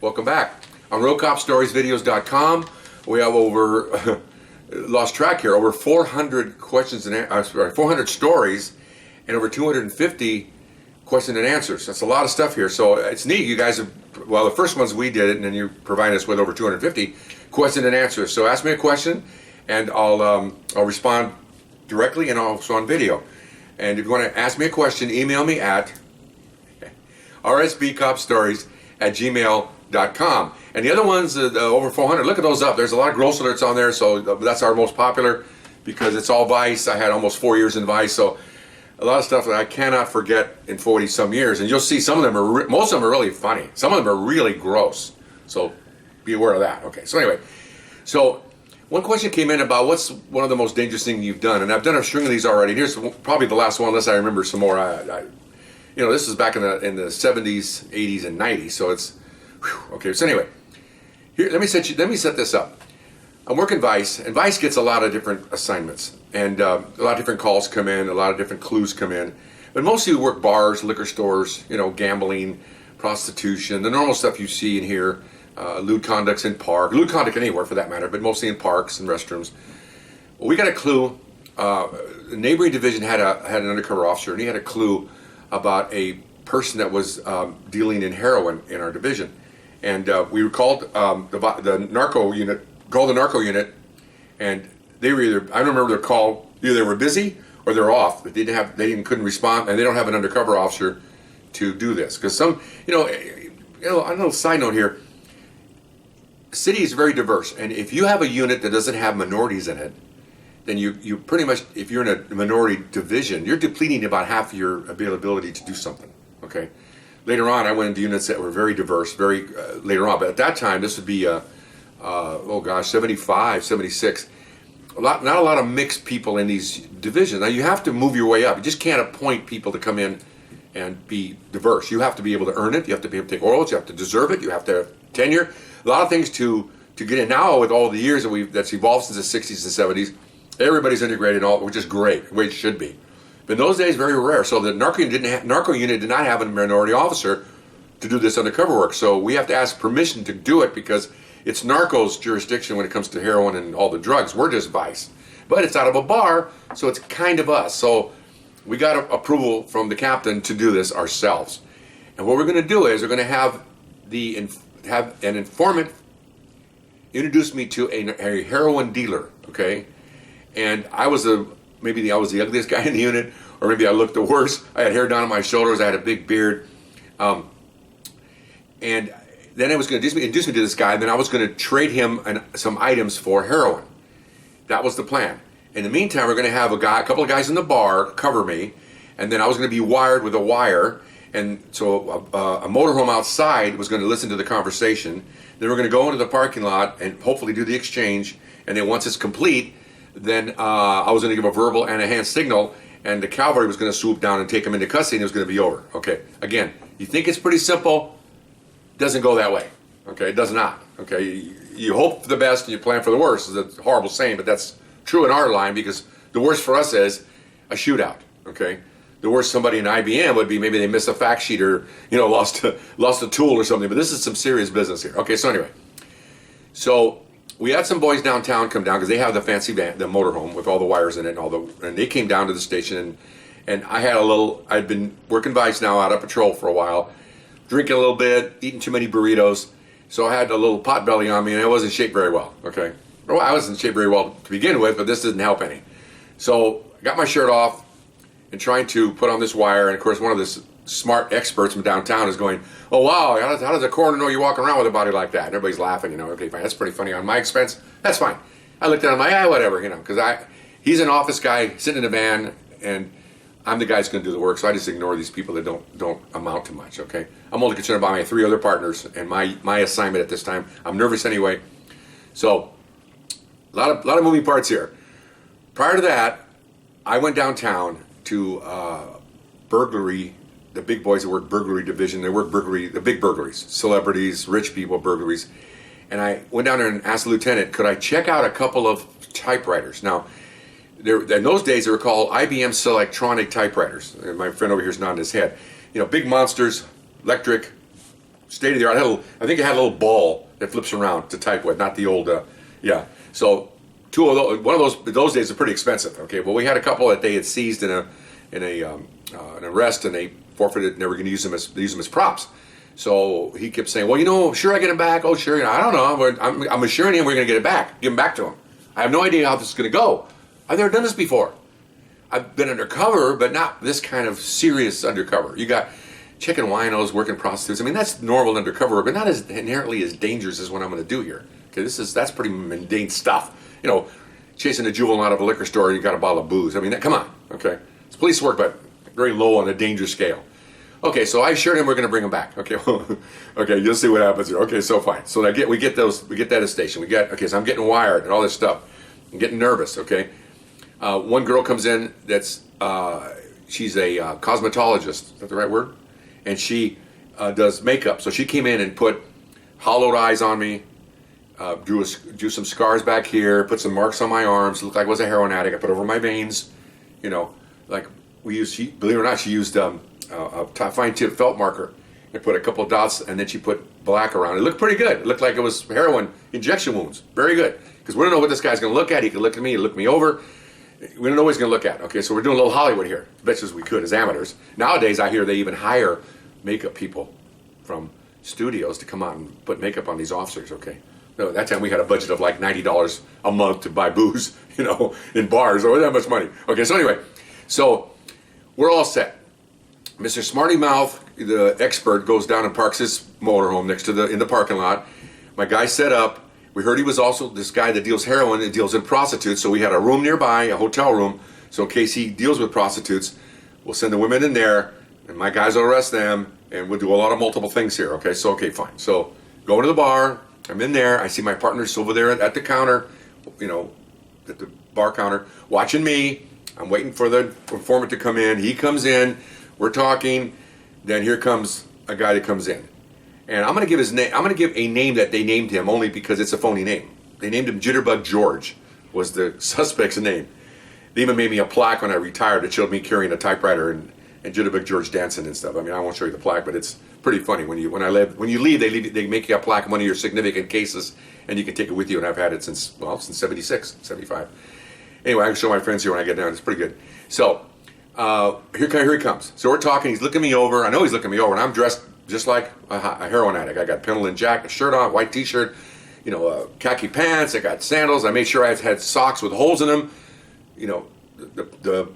Welcome back. On RealCopStoriesVideos.com, we have over, lost track here, over 400 questions and 400 stories and over 250 questions and answers. That's a lot of stuff here. So it's neat. You guys have, well, the first ones we did it, and then you provide us with over 250 questions and answers. So ask me a question, and I'll respond directly and also on video. And if you want to ask me a question, email me at rsbcopstories@gmail.com. And the other ones, over 400, look at those up. There's a lot of gross alerts on there, so that's our most popular because it's all Vice. I had almost 4 years in Vice, so a lot of stuff that I cannot forget in 40-some years. And you'll see some of them are, most of them are really funny. Some of them are really gross. So be aware of that. Okay, so anyway, so one question came in about what's one of the most dangerous things you've done. And I've done a string of these already. Here's probably the last one, unless I remember some more. You know, this is back in the 70s, 80s, and 90s. So it's, whew, okay, so anyway, here, let me set this up. I'm working Vice, and Vice gets a lot of different assignments, and a lot of different calls come in, a lot of different clues come in, but mostly we work bars, liquor stores, you know, gambling, prostitution, the normal stuff you see in here, lewd conducts in park, lewd conduct anywhere for that matter, but mostly in parks and restrooms. Well, we got a clue. The neighboring division had an undercover officer, and he had a clue about a person that was dealing in heroin in our division, and we were called the narco unit. Called the narco unit, and they were either, I don't remember their call, either they were busy or they're off, but couldn't respond, and they don't have an undercover officer to do this. Because some, you know, a little side note here, the city is very diverse, and if you have a unit that doesn't have minorities in it, then you pretty much, if you're in a minority division, you're depleting about half of your availability to do something, okay? Later on, I went into units that were very diverse, later on, but at that time, this would be 75, 76. Not a lot of mixed people in these divisions. Now you have to move your way up. You just can't appoint people to come in and be diverse. You have to be able to earn it. You have to be able to take orals. You have to deserve it. You have to have tenure. A lot of things to get in. Now with all the years that's evolved since the 60s and 70s, everybody's integrated, which is great, the way it should be. But in those days, very rare. So the narco unit did not have a minority officer to do this undercover work. So we have to ask permission to do it because it's narco's jurisdiction when it comes to heroin and all the drugs. We're just Vice. But it's out of a bar, so it's kind of us. So we got approval from the captain to do this ourselves. And what we're going to do is we're going to have an informant introduce me to a heroin dealer, okay? And I was maybe I was the ugliest guy in the unit, or maybe I looked the worst. I had hair down on my shoulders. I had a big beard. And then I was going to introduce me to this guy, and then I was going to trade him some items for heroin. That was the plan. In the meantime, we're going to have a couple of guys in the bar cover me, and then I was going to be wired with a wire, and so a motorhome outside was going to listen to the conversation. Then we're going to go into the parking lot and hopefully do the exchange, and then once it's complete, then I was going to give a verbal and a hand signal, and the cavalry was going to swoop down and take him into custody, and it was going to be over. Okay, again, you think it's pretty simple. Doesn't go that way, okay? It does not, okay? You hope for the best and you plan for the worst. It's a horrible saying, but that's true in our line because the worst for us is a shootout, okay? The worst somebody in IBM would be maybe they missed a fact sheet or, you know, lost a tool or something, but this is some serious business here. Okay, so anyway, so we had some boys downtown come down because they have the fancy van, the motorhome with all the wires in it and they came down to the station and I'd been working Vice now out of patrol for a while, drinking a little bit, eating too many burritos, so I had a little pot belly on me, and I wasn't shaped very well, okay? Well, I wasn't shaped very well to begin with, but this didn't help any. So I got my shirt off and trying to put on this wire, and of course one of the smart experts from downtown is going, oh wow, how does a coroner know you're walking around with a body like that? And everybody's laughing, you know, okay, fine, that's pretty funny on my expense, that's fine. I looked at him, whatever, you know, because he's an office guy sitting in a van, and I'm the guy that's going to do the work, so I just ignore these people that don't amount to much, okay? I'm only concerned about my 3 other partners and my assignment at this time. I'm nervous anyway. So, a lot of moving parts here. Prior to that, I went downtown to burglary, the big boys that work burglary division. They work burglary, the big burglaries, celebrities, rich people burglaries. And I went down there and asked the lieutenant, could I check out a couple of typewriters? Now, in those days, they were called IBM Selectronic typewriters. And my friend over here is nodding his head. You know, big monsters, electric, state of the art. I think it had a little ball that flips around to type with, not the old, yeah. So two of those, one of those days are pretty expensive. Okay, well we had a couple that they had seized in an arrest, and they forfeited, and they were going to use them as props. So he kept saying, well, sure, I get him back. Oh, sure, I don't know. I'm assuring him we're going to get it back. Give him back to him. I have no idea how this is going to go. I've never done this before. I've been undercover, but not this kind of serious undercover. You got chicken winos, working prostitutes. I mean, that's normal undercover, but not as inherently as dangerous as what I'm going to do here. Okay, that's pretty mundane stuff. Chasing a juvenile out of a liquor store, you got a bottle of booze. I mean, come on. Okay, it's police work, but very low on the danger scale. Okay, so I assured him we're going to bring him back. Okay, okay, you'll see what happens here. Okay, so fine. So we get that at station. So I'm getting wired and all this stuff. I'm getting nervous. Okay, one girl comes in that's she's a cosmetologist. Is that the right word? And she does makeup. So she came in and put hollowed eyes on me, drew some scars back here, put some marks on my arms. Looked like I was a heroin addict. I put over my veins. Like believe it or not, she used a fine tip felt marker and put a couple of dots, and then she put black around it. It looked pretty good. It looked like it was heroin injection wounds. Very good. Because we don't know what this guy's going to look at. He could look at me, look me over. We don't know what he's going to look at. Okay, so we're doing a little Hollywood here, as best as we could as amateurs. Nowadays, I hear they even hire makeup people from studios to come out and put makeup on these officers. Okay, no, at that time we had a budget of like $90 a month to buy booze, in bars. Or that much money. Okay, so anyway, so we're all set. Mr. Smarty Mouth, the expert, goes down and parks his motorhome in the parking lot. My guy set up. We heard he was also this guy that deals heroin and deals in prostitutes. So we had a room nearby, a hotel room. So in case he deals with prostitutes, we'll send the women in there, and my guys will arrest them, and we'll do a lot of multiple things here. Okay, fine. So go to the bar. I'm in there. I see my partners over there at the counter, at the bar counter, watching me. I'm waiting for the informant to come in. He comes in. We're talking. Then here comes a guy that comes in. And I'm going to give his name. I'm going to give a name that they named him only because it's a phony name. They named him Jitterbug George was the suspect's name. They even made me a plaque when I retired that showed me carrying a typewriter and Jitterbug George dancing and stuff. I mean, I won't show you the plaque, but it's pretty funny. When you leave, they make you a plaque in one of your significant cases, and you can take it with you. And I've had it since 76, 75. Anyway, I can show my friends here when I get down. It's pretty good. So here he comes. So we're talking. He's looking me over. I know he's looking me over, and I'm dressed just like a heroin addict. I got Pendleton jacket, a shirt on, white T-shirt, khaki pants. I got sandals. I made sure I had socks with holes in them. The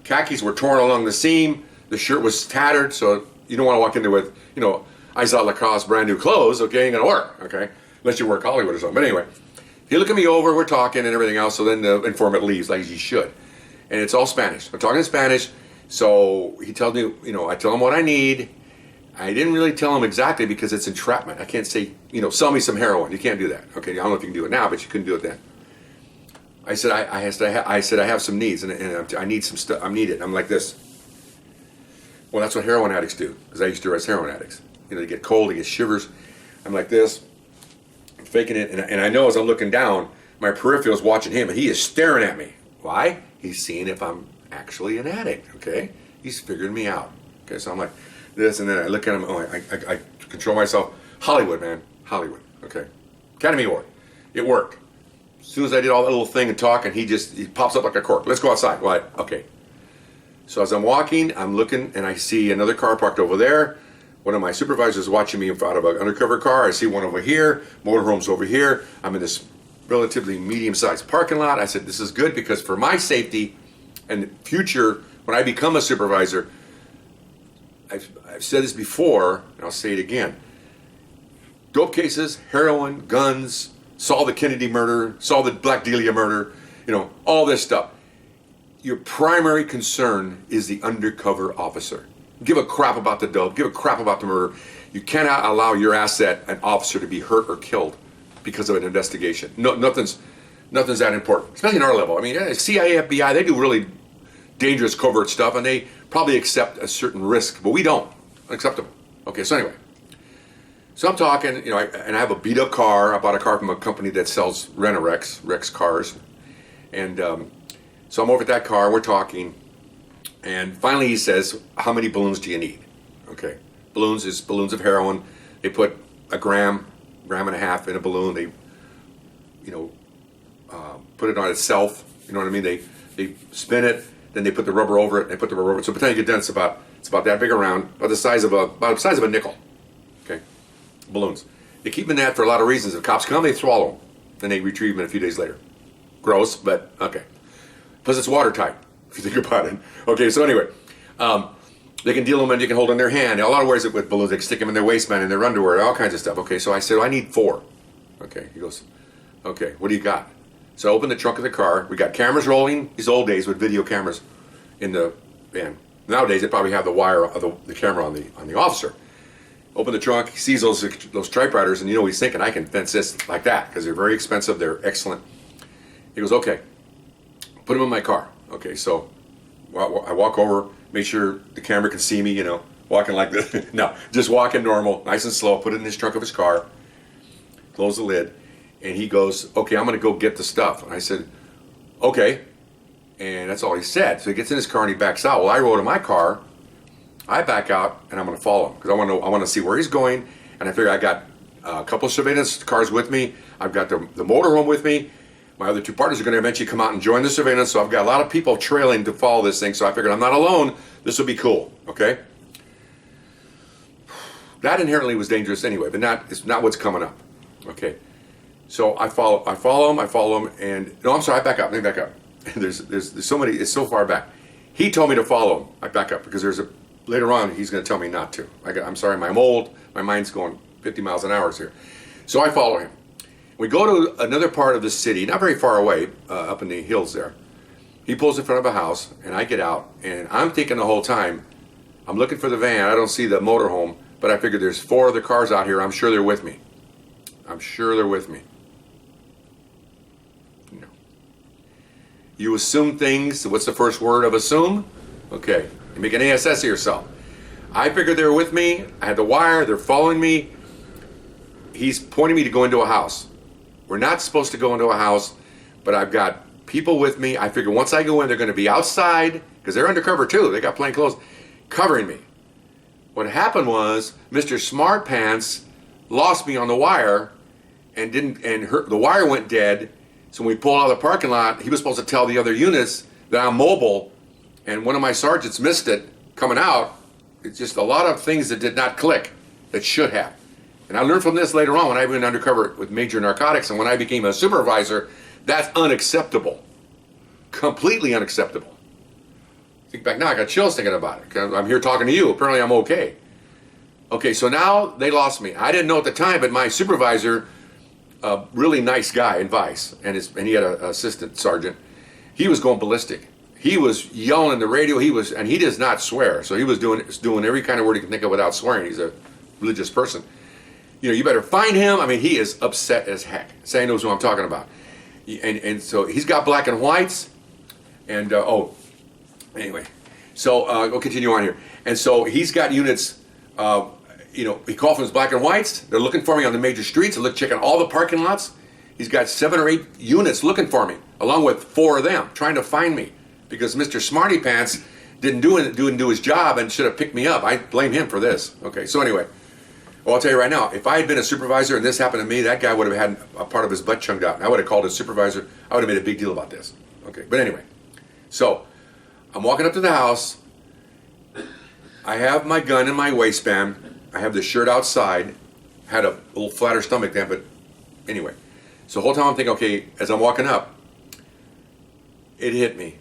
khakis were torn along the seam. The shirt was tattered, so you don't want to walk into it with, I saw Lacoste brand new clothes. Okay, ain't gonna work. Okay, unless you work Hollywood or something. But anyway, he looked at me over. We're talking and everything else. So then the informant leaves, like he should, and it's all Spanish. We're talking in Spanish. So he tells me, I tell him what I need. I didn't really tell him exactly because it's entrapment. I can't say, sell me some heroin. You can't do that. Okay, I don't know if you can do it now, but you couldn't do it then. I said I have some needs, and I need some stuff. I need it. I'm like this. Well, that's what heroin addicts do, because I used to arrest heroin addicts. They get cold, they get shivers. I'm like this, I'm faking it, and I know as I'm looking down, my peripheral is watching him, and he is staring at me. Why? He's seeing if I'm actually an addict. Okay, he's figuring me out. Okay, so I'm like this, and then I look at him. Oh, I control myself. Hollywood, man, Hollywood. Okay, Academy Award. It worked. As soon as I did all that little thing and talk, and he pops up like a cork. Let's go outside. What? Okay. So as I'm walking, I'm looking, and I see another car parked over there. One of my supervisors is watching me out of an undercover car. I see one over here. Motorhome's over here. I'm in this relatively medium-sized parking lot. I said, this is good because for my safety and future, when I become a supervisor, I've said this before, and I'll say it again. Dope cases, heroin, guns, solve the Kennedy murder, solve the Black Dahlia murder, all this stuff. Your primary concern is the undercover officer. Give a crap about the dope, give a crap about the murder. You cannot allow your asset, an officer, to be hurt or killed because of an investigation. No, nothing's that important, especially in our level. I mean, CIA, FBI, they do really dangerous covert stuff, and they probably accept a certain risk, but we don't. Unacceptable. Okay, so anyway. So I'm talking, and I have a beat up car. I bought a car from a company that sells Rex cars. And so I'm over at that car, we're talking. And finally he says, how many balloons do you need? Okay, balloons is balloons of heroin. They put a gram and a half in a balloon. They, put it on itself. You know what I mean? They spin it, then they put the rubber over it. They put the rubber over it. So by the time you get done, it's about that big around, about the size of a nickel. Okay, balloons. They keep them in that for a lot of reasons. If cops come, they swallow them, then they retrieve them a few days later. Gross, but okay. Plus, it's watertight if you think about it. Okay, so anyway, they can deal them and you can hold them in their hand. A lot of ways with balloons, they can stick them in their waistband, in their underwear, all kinds of stuff. Okay, so I said, I need 4. Okay, he goes, okay, what do you got? So I opened the trunk of the car. We got cameras rolling. These old days with video cameras in the van. Nowadays they probably have the wire of the camera on the officer. Open the trunk. He sees those typewriters, and he's thinking, I can fence this like that because they're very expensive. They're excellent. He goes, okay, put them in my car. Okay, so I walk over, make sure the camera can see me. Walking like this. No, just walking normal, nice and slow. Put it in his trunk of his car. Close the lid. And he goes, okay, I'm going to go get the stuff. And I said, okay. And that's all he said. So he gets in his car and he backs out. Well, I roll to my car. I back out and I'm going to follow him because I want to see where he's going. And I figure I got a couple of surveillance cars with me. I've got the motorhome with me. My other 2 partners are going to eventually come out and join the surveillance. So I've got a lot of people trailing to follow this thing. So I figured I'm not alone. This will be cool. Okay. That inherently was dangerous anyway, but it's not what's coming up. Okay. So I follow him, and no, I'm sorry, I back up. Let me back up. There's so many. It's so far back. He told me to follow him. I back up because later on he's going to tell me not to. I'm sorry, I'm old. My mind's going 50 miles an hour here. So I follow him. We go to another part of the city, not very far away, up in the hills there. He pulls in front of a house, and I get out, and I'm thinking the whole time, I'm looking for the van. I don't see the motorhome, but I figure there's 4 other cars out here. I'm sure they're with me. No. You assume things. What's the first word of assume? Okay. You make an ASS of yourself. I figured they were with me. I had the wire. They're following me. He's pointing me to go into a house. We're not supposed to go into a house, but I've got people with me. I figure once I go in, they're going to be outside because they're undercover too. They got plain clothes covering me. What happened was Mr. Smart Pants lost me on the wire and the wire went dead. So when we pulled out of the parking lot, he was supposed to tell the other units that I'm mobile, and one of my sergeants missed it coming out. It's just a lot of things that did not click that should have. And I learned from this later on when I went undercover with major narcotics, and when I became a supervisor, that's unacceptable. Completely unacceptable. Think back now, I got chills thinking about it. I'm here talking to you. Apparently I'm okay. Okay, so now they lost me. I didn't know at the time, but my supervisor, a really nice guy in Vice, and he had an assistant sergeant, he was going ballistic. He was yelling in the radio. And he does not swear. So he was doing every kind of word he can think of without swearing. He's a religious person. You better find him. I mean, he is upset as heck. Say knows who I'm talking about. And so he's got black and whites. And, anyway. So we'll continue on here. And so he's got units, he called from his black and whites. They're looking for me on the major streets. They're checking all the parking lots. He's got 7 or 8 units looking for me, along with 4 of them, trying to find me. Because Mr. Smarty Pants didn't do his job and should have picked me up. I blame him for this. Okay, so anyway. Well, I'll tell you right now, if I had been a supervisor and this happened to me, that guy would have had a part of his butt chunked out. And I would have called his supervisor. I would have made a big deal about this. Okay, but anyway. So, I'm walking up to the house. I have my gun in my waistband. I have the shirt outside. Had a little flatter stomach then, but anyway. So the whole time I'm thinking, okay, as I'm walking up, it hit me.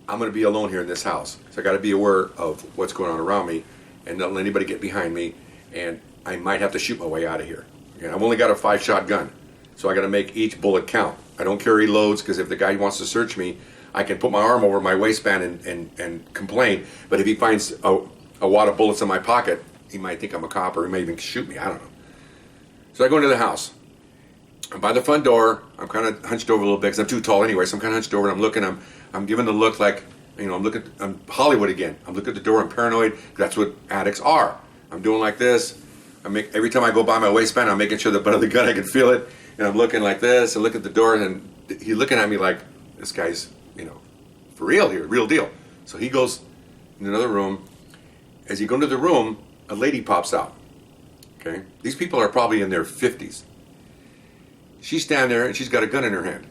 I'm going to be alone here in this house. So I got to be aware of what's going on around me and not let anybody get behind me. And I might have to shoot my way out of here. Okay, I've only got a 5-shot gun. So I got to make each bullet count. I don't carry loads because if the guy wants to search me, I can put my arm over my waistband and complain. But if he finds a wad of bullets in my pocket, he might think I'm a cop or he may even shoot me. I don't know. So I go into the house. I'm by the front door. I'm kind of hunched over a little bit because I'm too tall anyway. So I'm kind of hunched over and I'm looking. I'm giving the look like, I'm Hollywood again. I'm looking at the door. I'm paranoid. That's what addicts are. I'm doing like this. Every time I go by my waistband, I'm making sure the butt of the gun, I can feel it. And I'm looking like this and look at the door. And he's looking at me like, this guy's, for real here, real deal. So he goes in another room. As he goes into the room, a lady pops out. Okay, these people are probably in their 50s. She's standing there and she's got a gun in her hand.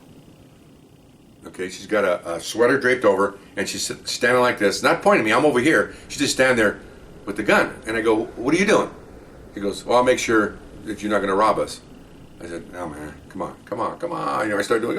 Okay, she's got a sweater draped over and she's standing like this, not pointing at me, I'm over here. She's just standing there with the gun. And I go, what are you doing? He goes, well, I'll make sure that you're not going to rob us. I said, no, man, come on. I started doing,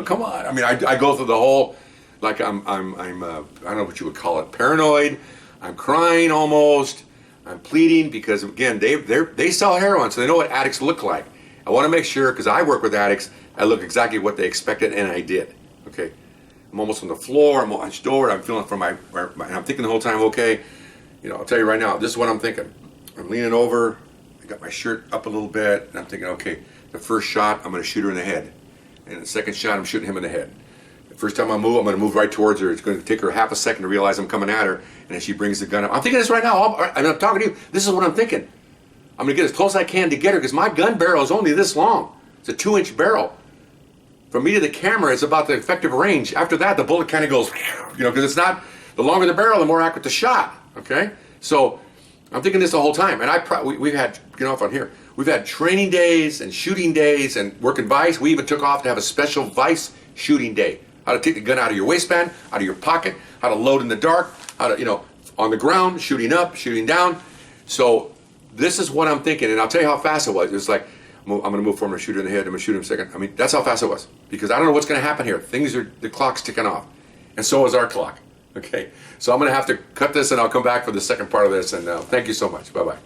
come on. I mean, I go through the whole, like I'm I don't know what you would call it, paranoid. I'm crying almost. I'm pleading because, again, they sell heroin, so they know what addicts look like. I want to make sure, because I work with addicts, I look exactly what they expected, and I did. Okay, I'm almost on the floor. I'm hunched over. I'm feeling from and I'm thinking the whole time, okay, I'll tell you right now, this is what I'm thinking. I'm leaning over. I got my shirt up a little bit, and I'm thinking, okay, the first shot, I'm going to shoot her in the head, and the second shot, I'm shooting him in the head. The first time I move, I'm going to move right towards her. It's going to take her half a second to realize I'm coming at her, and then she brings the gun up. I'm thinking this right now. I'm talking to you. This is what I'm thinking. I'm going to get as close as I can to get her because my gun barrel is only this long. It's a 2-inch barrel. From me to the camera, it's about the effective range. After that, the bullet kind of goes, because it's not, the longer the barrel, the more accurate the shot, okay? So I'm thinking this the whole time. And we've had, get off on here, we've had training days and shooting days and working vice. We even took off to have a special vice shooting day. How to take the gun out of your waistband, out of your pocket, how to load in the dark, how to, on the ground, shooting up, shooting down. So this is what I'm thinking, and I'll tell you how fast it was. It was like, I'm going to move forward, I'm going to shoot her in the head, I'm going to shoot him in a second. I mean, that's how fast it was. Because I don't know what's going to happen here. The clock's ticking off. And so is our clock. Okay? So I'm going to have to cut this, and I'll come back for the second part of this. And thank you so much. Bye-bye.